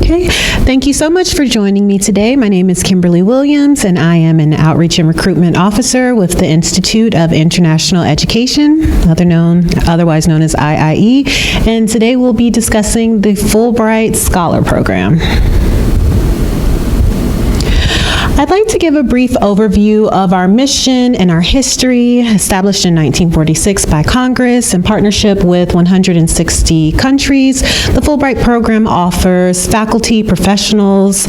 Okay, thank you so much for joining me today. My name is Kimberly Williams, and I am an Outreach and Recruitment Officer with the Institute of International Education, otherwise known as IIE, and today we'll be discussing the Fulbright Scholar Program. I'd like to give a brief overview of our mission and our history, established in 1946 by Congress in partnership with 160 countries. The Fulbright program offers faculty, professionals,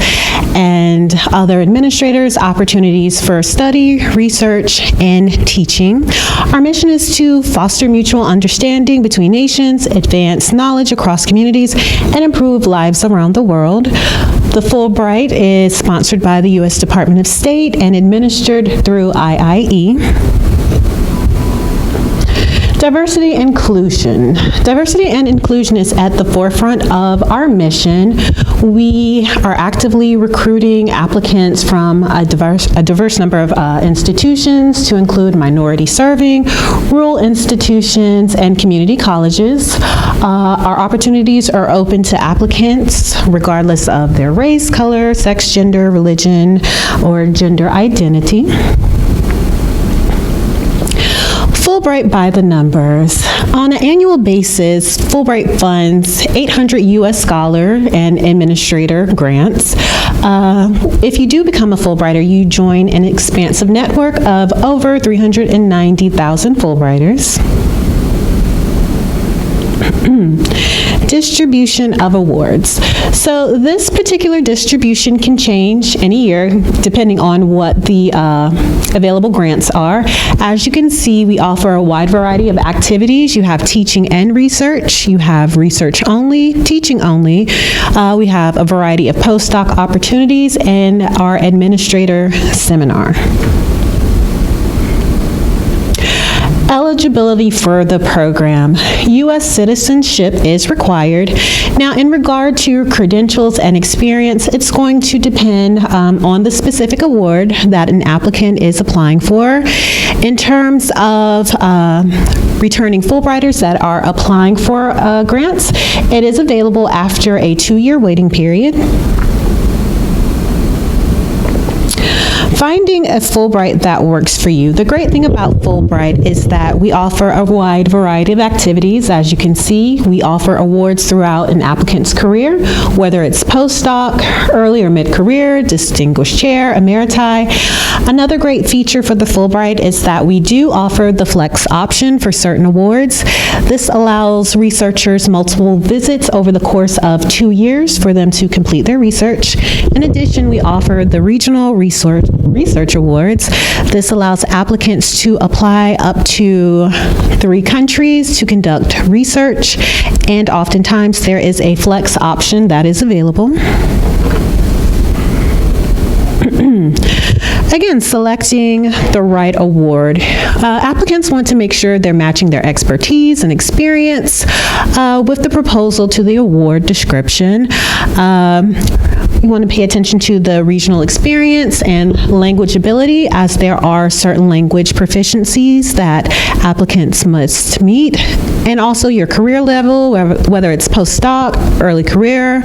and other administrators opportunities for study, research, and teaching. Our mission is to foster mutual understanding between nations, advance knowledge across communities, and improve lives around the world. The Fulbright is sponsored by the U.S. Department of State and administered through IIE. Diversity and inclusion. Diversity and inclusion is at the forefront of our mission. We are actively recruiting applicants from a diverse number of institutions to include minority serving, rural institutions, and community colleges. Our opportunities are open to applicants regardless of their race, color, sex, gender, religion, or gender identity. Fulbright by the numbers. On an annual basis, Fulbright funds 800 U.S. scholar and administrator grants. If you do become a Fulbrighter, you join an expansive network of over 390,000 Fulbrighters. Distribution of awards. So this particular distribution can change any year depending on what the available grants are. As you can see, we offer a wide variety of activities. You have teaching and research. You have research only, teaching only. We have a variety of postdoc opportunities and our administrator seminar. Eligibility for the program. U.S. citizenship is required. Now, in regard to credentials and experience, it's going to depend on the specific award that an applicant is applying for. In terms of returning Fulbrighters that are applying for grants, it is available after a 2-year waiting period. Finding a Fulbright that works for you. The great thing about Fulbright is that we offer a wide variety of activities. As you can see, we offer awards throughout an applicant's career, whether it's postdoc, early or mid-career, distinguished chair, emeriti. Another great feature for the Fulbright is that we do offer the flex option for certain awards. This allows researchers multiple visits over the course of 2 years for them to complete their research. In addition, we offer the regional research awards. This allows applicants to apply up to 3 countries to conduct research, and oftentimes there is a flex option that is available. Again, selecting the right award. Applicants want to make sure they're matching their expertise and experience with the proposal to the award description. You want to pay attention to the regional experience and language ability, as there are certain language proficiencies that applicants must meet, and also your career level, whether it's postdoc, early career,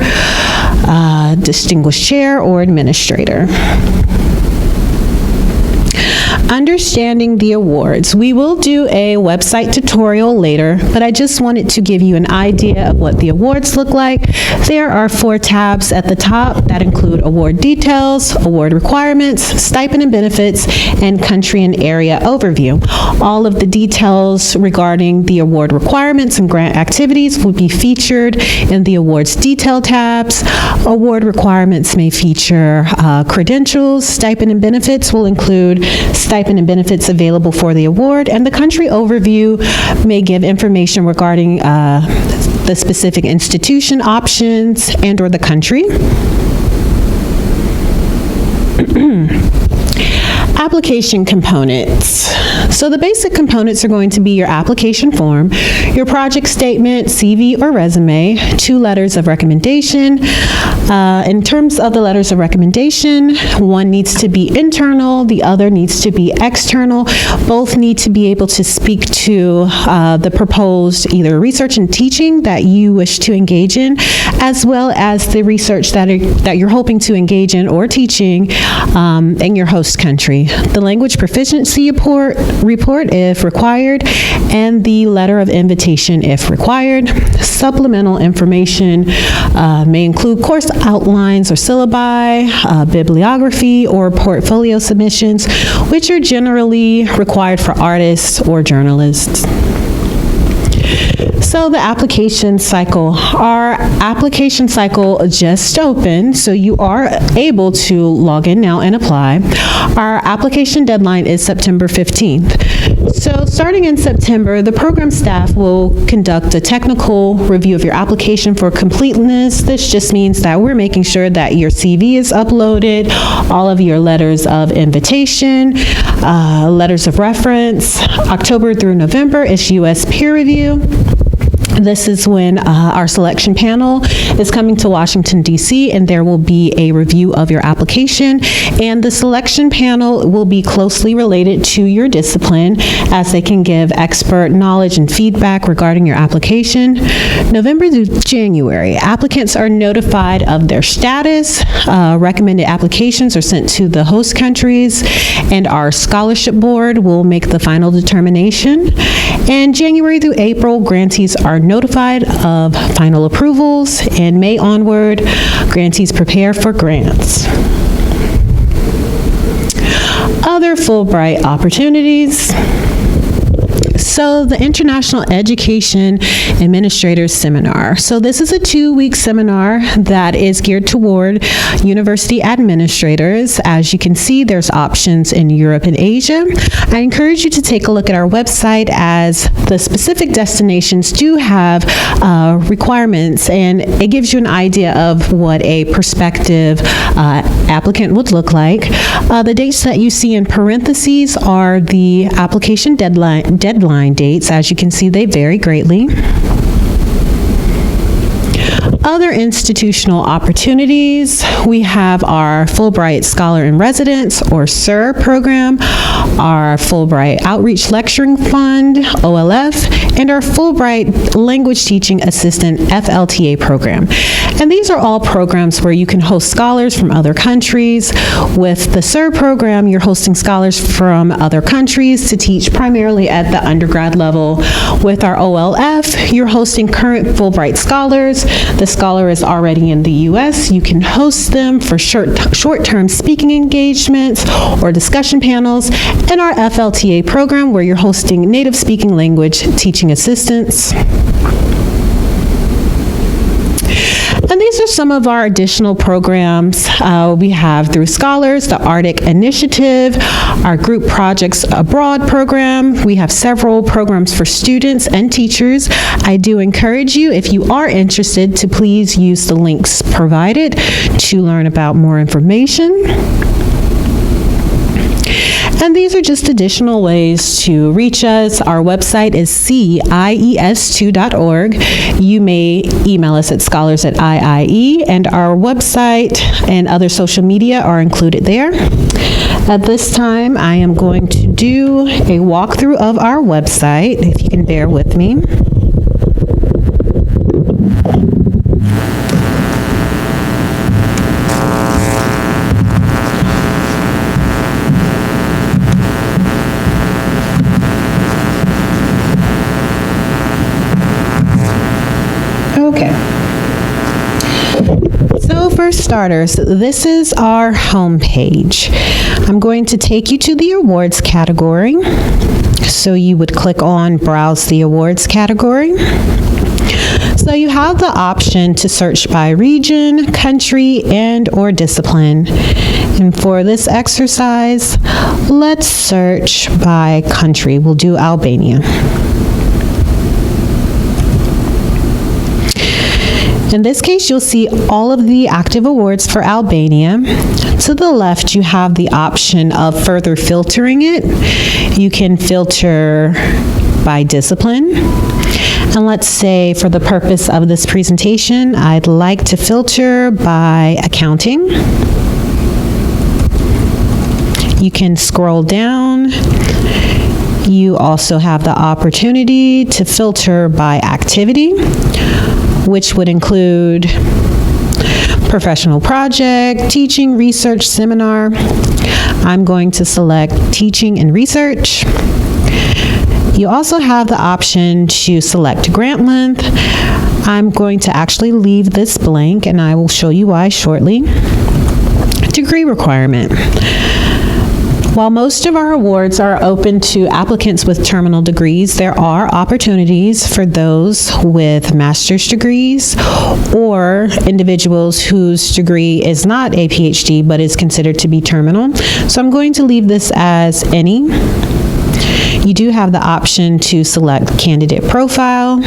distinguished chair, or administrator. Understanding the awards. We will do a website tutorial later, but I just wanted to give you an idea of what the awards look like. There are 4 tabs at the top that include award details, award requirements, stipend and benefits, and country and area overview. All of the details regarding the award requirements and grant activities will be featured in the awards detail tabs. Award requirements may feature credentials. Stipend and benefits will include stipend and benefits available for the award, and the country overview may give information regarding the specific institution options and or the country. Application components. So the basic components are going to be your application form, your project statement, CV or resume, 2 letters of recommendation. In terms of the letters of recommendation, one needs to be internal, the other needs to be external. Both need to be able to speak to the proposed either research and teaching that you wish to engage in, as well as the research that you're hoping to engage in or teaching in your host country. The language proficiency report if required, and the letter of invitation if required. Supplemental information may include course outlines or syllabi, bibliography, or portfolio submissions, which are generally required for artists or journalists. So the application cycle. Our application cycle just opened, so you are able to log in now and apply. Our application deadline is September 15th. So starting in September, the program staff will conduct a technical review of your application for completeness. This just means that we're making sure that your CV is uploaded, all of your letters of invitation, letters of reference. October through November is U.S. peer review. This is when our selection panel is coming to Washington, D.C., and there will be a review of your application. And the selection panel will be closely related to your discipline, as they can give expert knowledge and feedback regarding your application. November through January, applicants are notified of their status. Recommended applications are sent to the host countries, and our scholarship board will make the final determination. And January through April, grantees are notified of final approvals, and May onward, grantees prepare for grants. Other Fulbright opportunities. So the International Education Administrators Seminar. So this is a 2-week seminar that is geared toward university administrators. As you can see, there's options in Europe and Asia. I encourage you to take a look at our website, as the specific destinations do have requirements, and it gives you an idea of what a prospective applicant would look like. The dates that you see in parentheses are the application deadline dates. As you can see, they vary greatly. Other institutional opportunities, we have our Fulbright Scholar in Residence, or SIR program, our Fulbright Outreach Lecturing Fund, OLF, and our Fulbright Language Teaching Assistant, FLTA program. And these are all programs where you can host scholars from other countries. With the SIR program, you're hosting scholars from other countries to teach primarily at the undergrad level. With our OLF, you're hosting current Fulbright scholars. The scholar is already in the U.S. You can host them for short-term speaking engagements or discussion panels. And our FLTA program, where you're hosting native speaking language teaching assistants. And these are some of our additional programs we have through Scholars, the Arctic Initiative, our Group Projects Abroad program. We have several programs for students and teachers. I do encourage you, if you are interested, to please use the links provided to learn about more information. And these are just additional ways to reach us. Our website is cies2.org. You may email us at scholars@IIE, and our website and other social media are included there. At this time, I am going to do a walkthrough of our website, if you can bear with me. Okay. So for starters, this is our home page. I'm going to take you to the awards category. So you would click on Browse the Awards category. So you have the option to search by region, country, and/or discipline. And for this exercise, let's search by country. We'll do Albania. In this case, you'll see all of the active awards for Albania. To the left, you have the option of further filtering it. You can filter by discipline. And let's say for the purpose of this presentation, I'd like to filter by accounting. You can scroll down. You also have the opportunity to filter by activity, which would include professional project, teaching, research, seminar. I'm going to select teaching and research. You also have the option to select grant length. I'm going to actually leave this blank, and I will show you why shortly. Degree requirement. While most of our awards are open to applicants with terminal degrees, there are opportunities for those with master's degrees or individuals whose degree is not a PhD but is considered to be terminal. So I'm going to leave this as any. You do have the option to select candidate profile.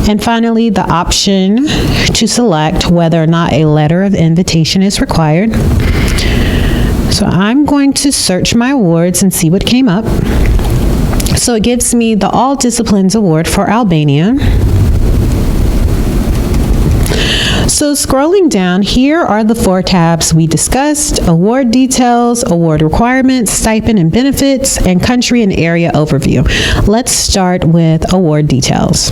And finally, the option to select whether or not a letter of invitation is required. So I'm going to search my awards and see what came up. So it gives me the All Disciplines Award for Albania. So scrolling down, here are the 4 tabs we discussed: award details, award requirements, stipend and benefits, and country and area overview. Let's start with award details.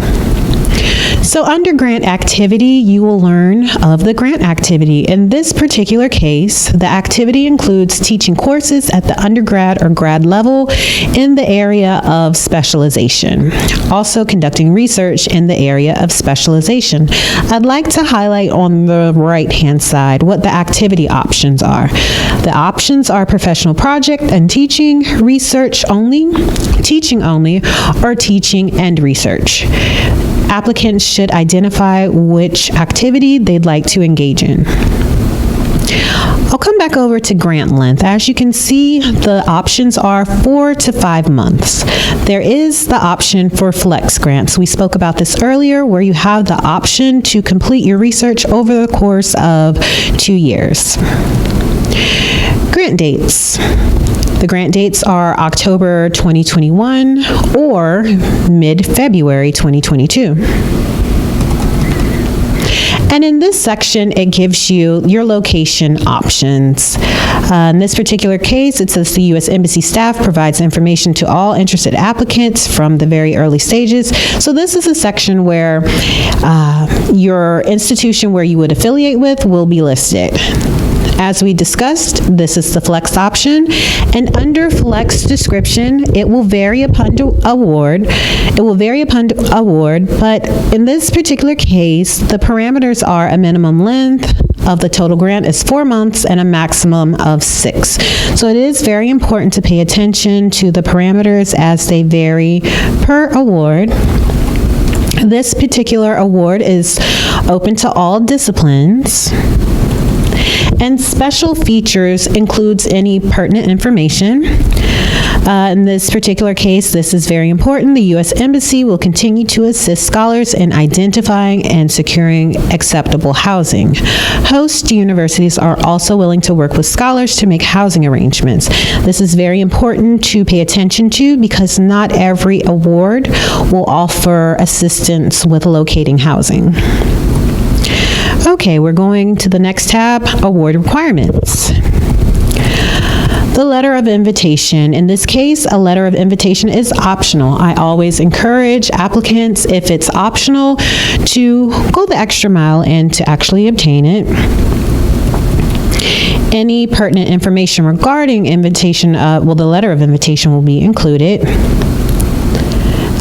So under grant activity, you will learn of the grant activity. In this particular case, the activity includes teaching courses at the undergrad or grad level in the area of specialization. Also conducting research in the area of specialization. I'd like to highlight on the right-hand side what the activity options are. The options are professional project and teaching, research only, teaching only, or teaching and research. Applicants should identify which activity they'd like to engage in. I'll come back over to grant length. As you can see, the options are 4 to 5 months. There is the option for flex grants. We spoke about this earlier, where you have the option to complete your research over the course of 2 years. Grant dates. The grant dates are October 2021 or mid-February 2022. And in this section, it gives you your location options. In this particular case, it says the U.S. Embassy staff provides information to all interested applicants from the very early stages. So this is a section where your institution where you would affiliate with will be listed. As we discussed, this is the flex option, and under flex description, it will vary upon award. But in this particular case, the parameters are a minimum length of the total grant is 4 months and a maximum of 6. So it is very important to pay attention to the parameters as they vary per award. This particular award is open to all disciplines. And special features includes any pertinent information. In this particular case, this is very important. The U.S. Embassy will continue to assist scholars in identifying and securing acceptable housing. Host universities are also willing to work with scholars to make housing arrangements. This is very important to pay attention to because not every award will offer assistance with locating housing. Okay, we're going to the next tab, award requirements. The letter of invitation. In this case, a letter of invitation is optional. I always encourage applicants, if it's optional, to go the extra mile and to actually obtain it. Any pertinent information regarding invitation, the letter of invitation will be included,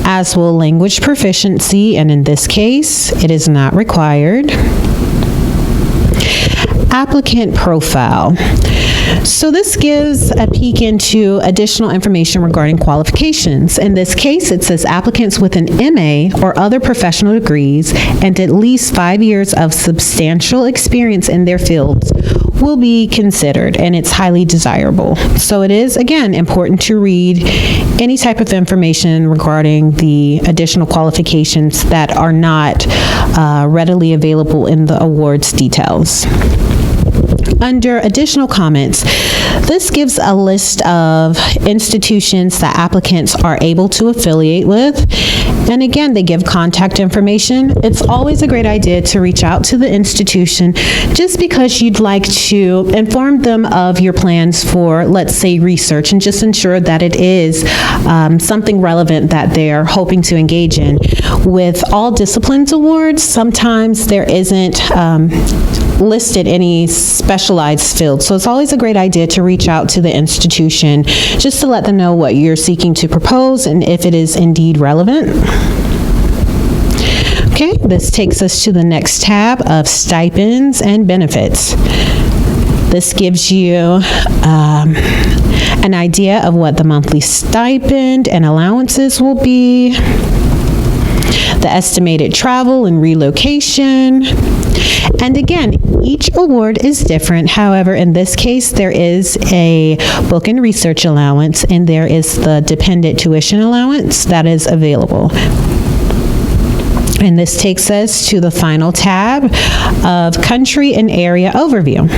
as will language proficiency, and in this case, it is not required. Applicant profile. So this gives a peek into additional information regarding qualifications. In this case, it says applicants with an MA or other professional degrees and at least 5 years of substantial experience in their fields will be considered, and it's highly desirable. So it is, again, important to read any type of information regarding the additional qualifications that are not readily available in the awards details. Under additional comments, this gives a list of institutions that applicants are able to affiliate with. And again, they give contact information. It's always a great idea to reach out to the institution just because you'd like to inform them of your plans for, let's say, research, and just ensure that it is something relevant that they're hoping to engage in. With all disciplines awards, sometimes there isn't listed any specialized field. So it's always a great idea to reach out to the institution just to let them know what you're seeking to propose and if it is indeed relevant. Okay, this takes us to the next tab of stipends and benefits. This gives you an idea of what the monthly stipend and allowances will be, the estimated travel and relocation. And again, each award is different. However, in this case, there is a book and research allowance, and there is the dependent tuition allowance that is available. And this takes us to the final tab of country and area overview.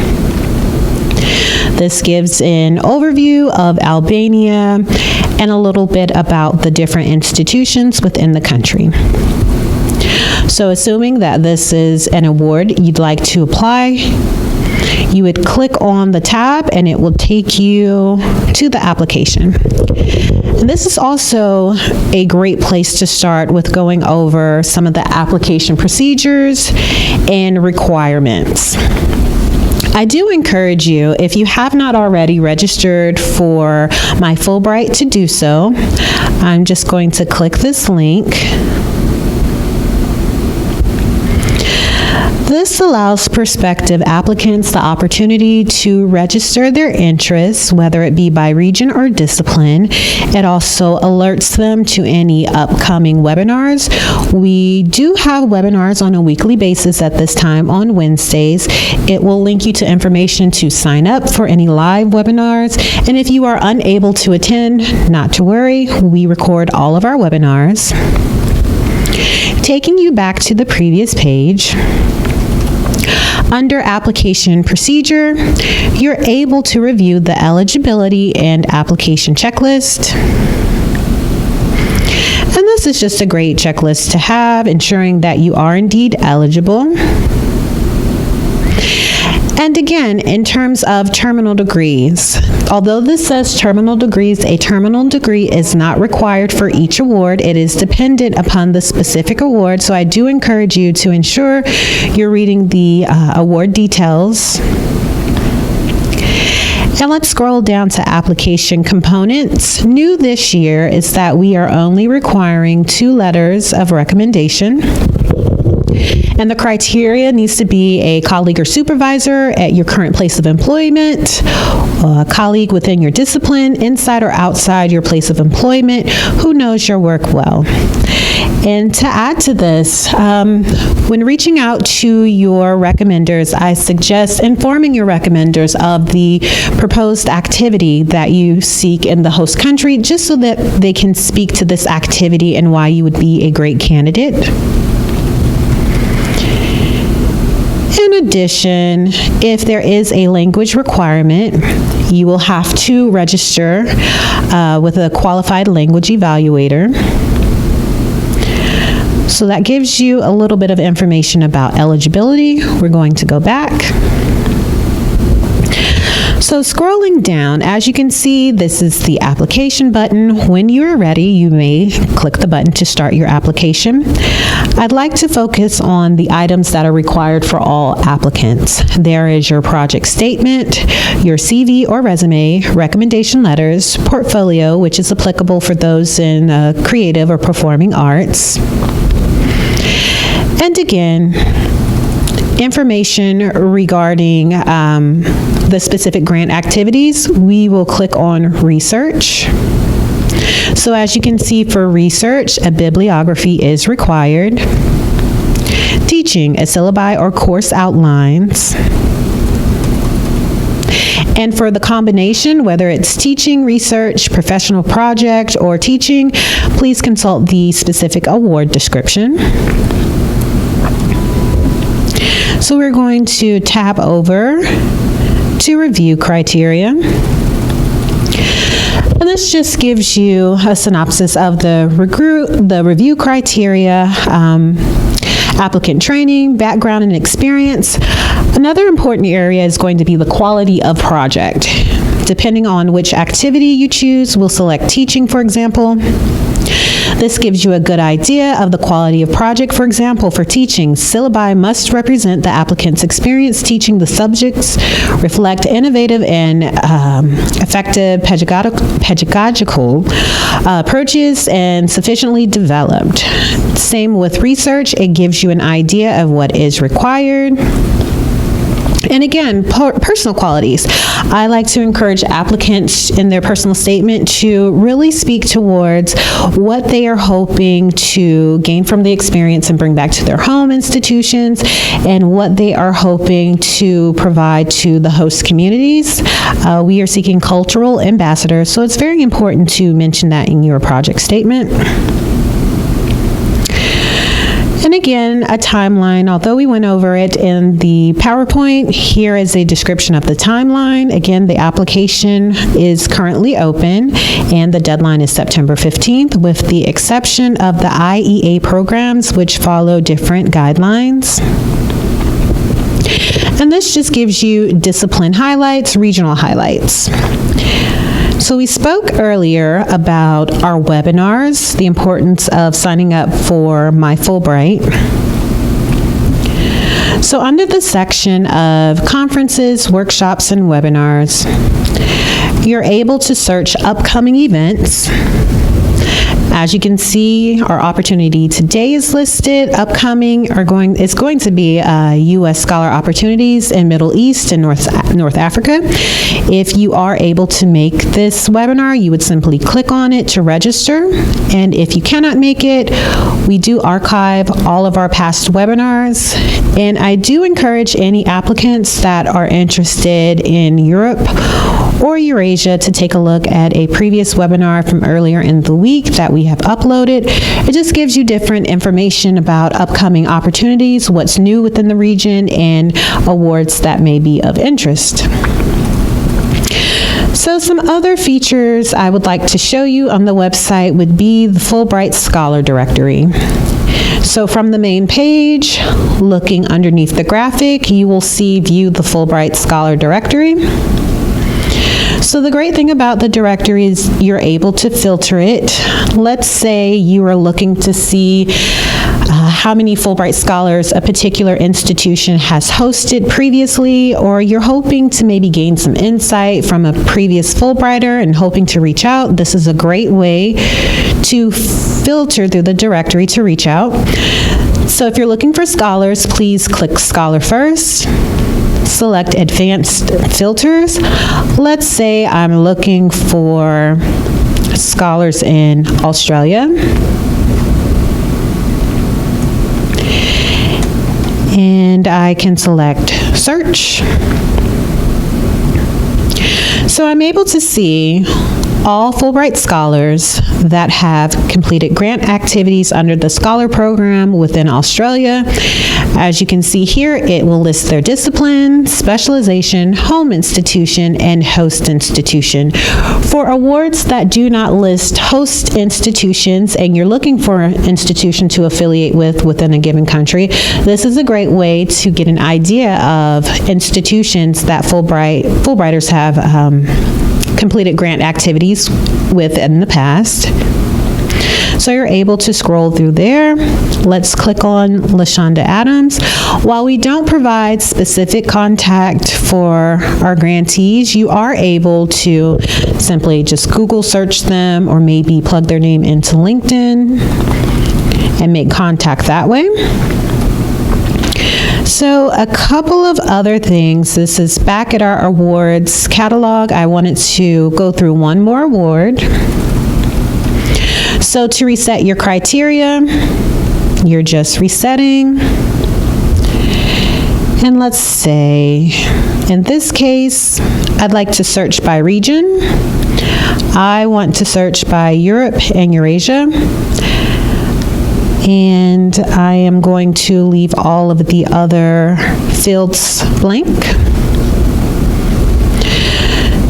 This gives an overview of Albania and a little bit about the different institutions within the country. So assuming that this is an award you'd like to apply, you would click on the tab and it will take you to the application. And this is also a great place to start with going over some of the application procedures and requirements. I do encourage you, if you have not already registered for my Fulbright, to do so. I'm just going to click this link. This allows prospective applicants the opportunity to register their interests, whether it be by region or discipline. It also alerts them to any upcoming webinars. We do have webinars on a weekly basis at this time on Wednesdays. It will link you to information to sign up for any live webinars. And if you are unable to attend, not to worry, we record all of our webinars. Taking you back to the previous page, under application procedure, you're able to review the eligibility and application checklist. And this is just a great checklist to have, ensuring that you are indeed eligible. And again, in terms of terminal degrees, although this says terminal degrees, a terminal degree is not required for each award. It is dependent upon the specific award. So I do encourage you to ensure you're reading the award details. And let's scroll down to application components. New this year is that we are only requiring 2 letters of recommendation. And the criteria needs to be a colleague or supervisor at your current place of employment, a colleague within your discipline, inside or outside your place of employment, who knows your work well. And to add to this, when reaching out to your recommenders, I suggest informing your recommenders of the proposed activity that you seek in the host country, just so that they can speak to this activity and why you would be a great candidate. In addition, if there is a language requirement, you will have to register with a qualified language evaluator. So that gives you a little bit of information about eligibility. We're going to go back. So scrolling down, as you can see, this is the application button. When you are ready, you may click the button to start your application. I'd like to focus on the items that are required for all applicants. There is your project statement, your CV or resume, recommendation letters, portfolio, which is applicable for those in creative or performing arts. And again, information regarding the specific grant activities, we will click on research. So as you can see, for research, a bibliography is required. Teaching, a syllabi or course outlines. And for the combination, whether it's teaching, research, professional project, or teaching, please consult the specific award description. So we're going to tab over to review criteria. And this just gives you a synopsis of the review criteria, applicant training, background, and experience. Another important area is going to be the quality of project. Depending on which activity you choose, we'll select teaching, for example. This gives you a good idea of the quality of project. For example, for teaching, syllabi must represent the applicant's experience teaching the subjects, reflect innovative and effective pedagogical approaches, and sufficiently developed. Same with research, it gives you an idea of what is required. And again, personal qualities. I like to encourage applicants in their personal statement to really speak towards what they are hoping to gain from the experience and bring back to their home institutions, and what they are hoping to provide to the host communities. We are seeking cultural ambassadors, so it's very important to mention that in your project statement. And again, a timeline. Although we went over it in the PowerPoint, here is a description of the timeline. Again, the application is currently open, and the deadline is September 15th, with the exception of the IEA programs, which follow different guidelines. And this just gives you discipline highlights, regional highlights. So we spoke earlier about our webinars, the importance of signing up for my Fulbright. So under the section of conferences, workshops, and webinars, you're able to search upcoming events. As you can see, our opportunity today is listed. Upcoming is going to be U.S. Scholar Opportunities in Middle East and North Africa. If you are able to make this webinar, you would simply click on it to register. And if you cannot make it, we do archive all of our past webinars. And I do encourage any applicants that are interested in Europe or Eurasia to take a look at a previous webinar from earlier in the week that we have uploaded. It just gives you different information about upcoming opportunities, what's new within the region, and awards that may be of interest. So some other features I would like to show you on the website would be the Fulbright Scholar Directory. So from the main page, looking underneath the graphic, you will see View the Fulbright Scholar Directory. So the great thing about the directory is you're able to filter it. Let's say you are looking to see how many Fulbright scholars a particular institution has hosted previously, or you're hoping to maybe gain some insight from a previous Fulbrighter and hoping to reach out. This is a great way to filter through the directory to reach out. So if you're looking for scholars, please click Scholar first. Select Advanced Filters. Let's say I'm looking for scholars in Australia. And I can select Search. So I'm able to see all Fulbright scholars that have completed grant activities under the Scholar Program within Australia. As you can see here, it will list their discipline, specialization, home institution, and host institution. For awards that do not list host institutions and you're looking for an institution to affiliate with within a given country, this is a great way to get an idea of institutions that Fulbrighters have completed grant activities with in the past. So you're able to scroll through there. Let's click on LaShonda Adams. While we don't provide specific contact for our grantees, you are able to simply just Google search them or maybe plug their name into LinkedIn and make contact that way. So a couple of other things. This is back at our awards catalog. I wanted to go through one more award. So to reset your criteria, you're just resetting. And let's say, in this case, I'd like to search by region. I want to search by Europe and Eurasia. And I am going to leave all of the other fields blank.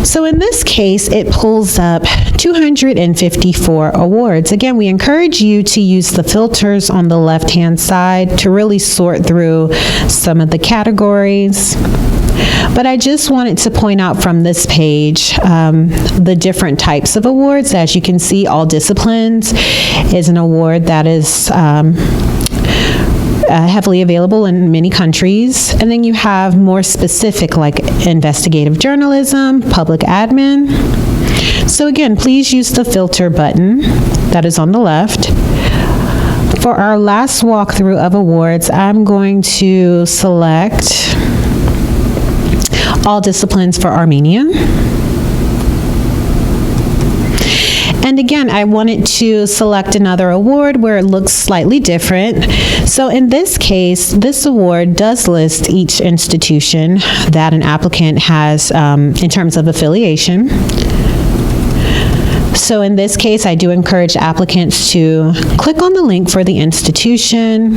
So in this case, it pulls up 254 awards. Again, we encourage you to use the filters on the left-hand side to really sort through some of the categories. But I just wanted to point out from this page the different types of awards. As you can see, all disciplines is an award that is heavily available in many countries. And then you have more specific like investigative journalism, public admin. So again, please use the filter button that is on the left. For our last walkthrough of awards, I'm going to select all disciplines for Armenia. And again, I wanted to select another award where it looks slightly different. So in this case, this award does list each institution that an applicant has in terms of affiliation. So in this case, I do encourage applicants to click on the link for the institution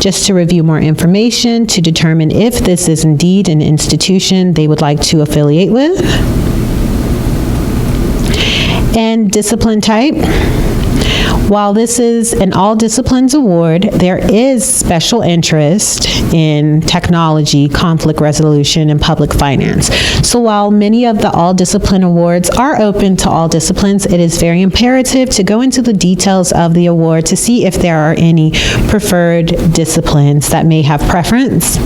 just to review more information to determine if this is indeed an institution they would like to affiliate with. And discipline type. While this is an all disciplines award, there is special interest in technology, conflict resolution, and public finance. So while many of the all discipline awards are open to all disciplines, it is very imperative to go into the details of the award to see if there are any preferred disciplines that may have preference.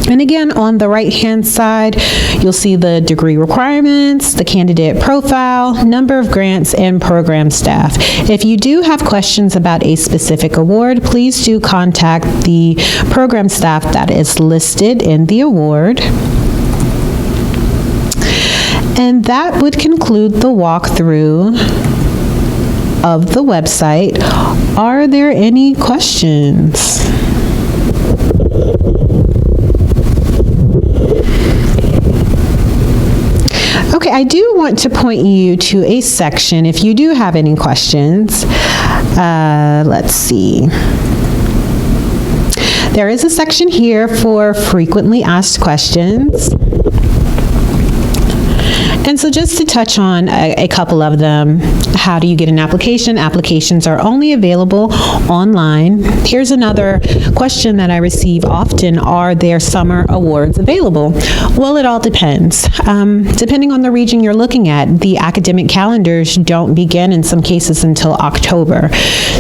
And again, on the right-hand side, you'll see the degree requirements, the candidate profile, number of grants, and program staff. If you do have questions about a specific award, please do contact the program staff that is listed in the award. And that would conclude the walkthrough of the website. Are there any questions? Okay, I do want to point you to a section if you do have any questions. Let's see. There is a section here for frequently asked questions. And so just to touch on a couple of them, how do you get an application? Applications are only available online. Here's another question that I receive often. Are there summer awards available? Well, it all depends. Depending on the region you're looking at, the academic calendars don't begin in some cases until October.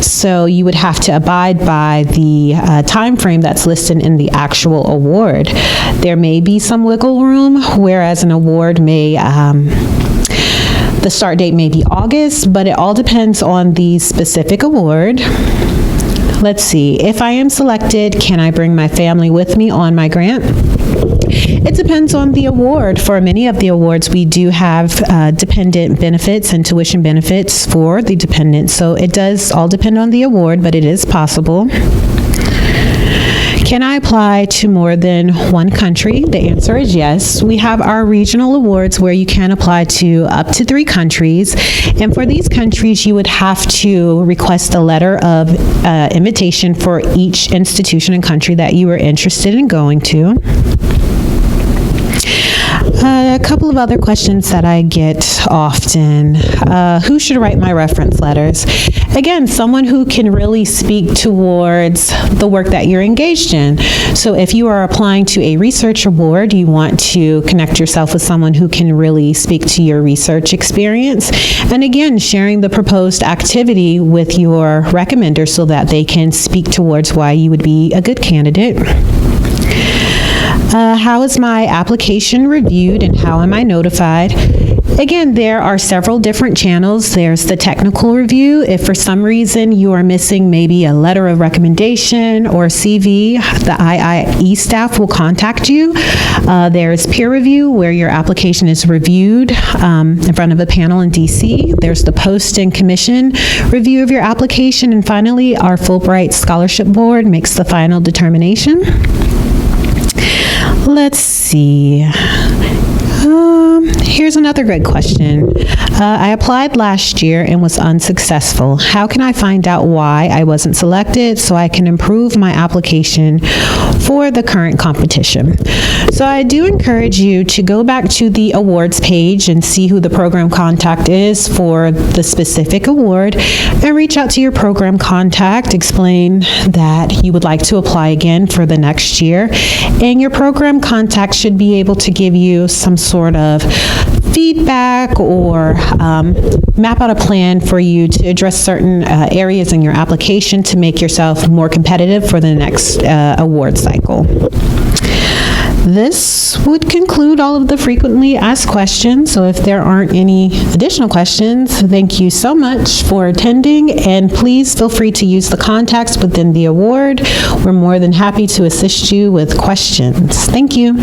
So you would have to abide by the time frame that's listed in the actual award. There may be some wiggle room, whereas an award may the start date may be August, but it all depends on the specific award. Let's see, if I am selected, can I bring my family with me on my grant? It depends on the award. For many of the awards, we do have dependent benefits and tuition benefits for the dependents, so it does all depend on the award, but it is possible. Can I apply to more than one country? The answer is yes. We have our regional awards where you can apply to up to 3 countries. And for these countries, you would have to request a letter of invitation for each institution and country that you are interested in going to. A couple of other questions that I get often. Who should write my reference letters? Again, someone who can really speak towards the work that you're engaged in. So if you are applying to a research award, you want to connect yourself with someone who can really speak to your research experience. And again, sharing the proposed activity with your recommender so that they can speak towards why you would be a good candidate. How is my application reviewed and how am I notified? Again, there are several different channels. There's the technical review. If for some reason you are missing maybe a letter of recommendation or CV, the IIE staff will contact you. There's peer review, where your application is reviewed in front of a panel in DC. There's the post and commission review of your application. And finally, our Fulbright Scholarship Board makes the final determination. Let's see. Here's another good question. I applied last year and was unsuccessful. How can I find out why I wasn't selected so I can improve my application for the current competition? So I do encourage you to go back to the awards page and see who the program contact is for the specific award and reach out to your program contact, explain that you would like to apply again for the next year, and your program contact should be able to give you some sort of feedback or map out a plan for you to address certain areas in your application to make yourself more competitive for the next award cycle. This would conclude all of the frequently asked questions. So if there aren't any additional questions, thank you so much for attending, and please feel free to use the contacts within the award. We're more than happy to assist you with questions. Thank you.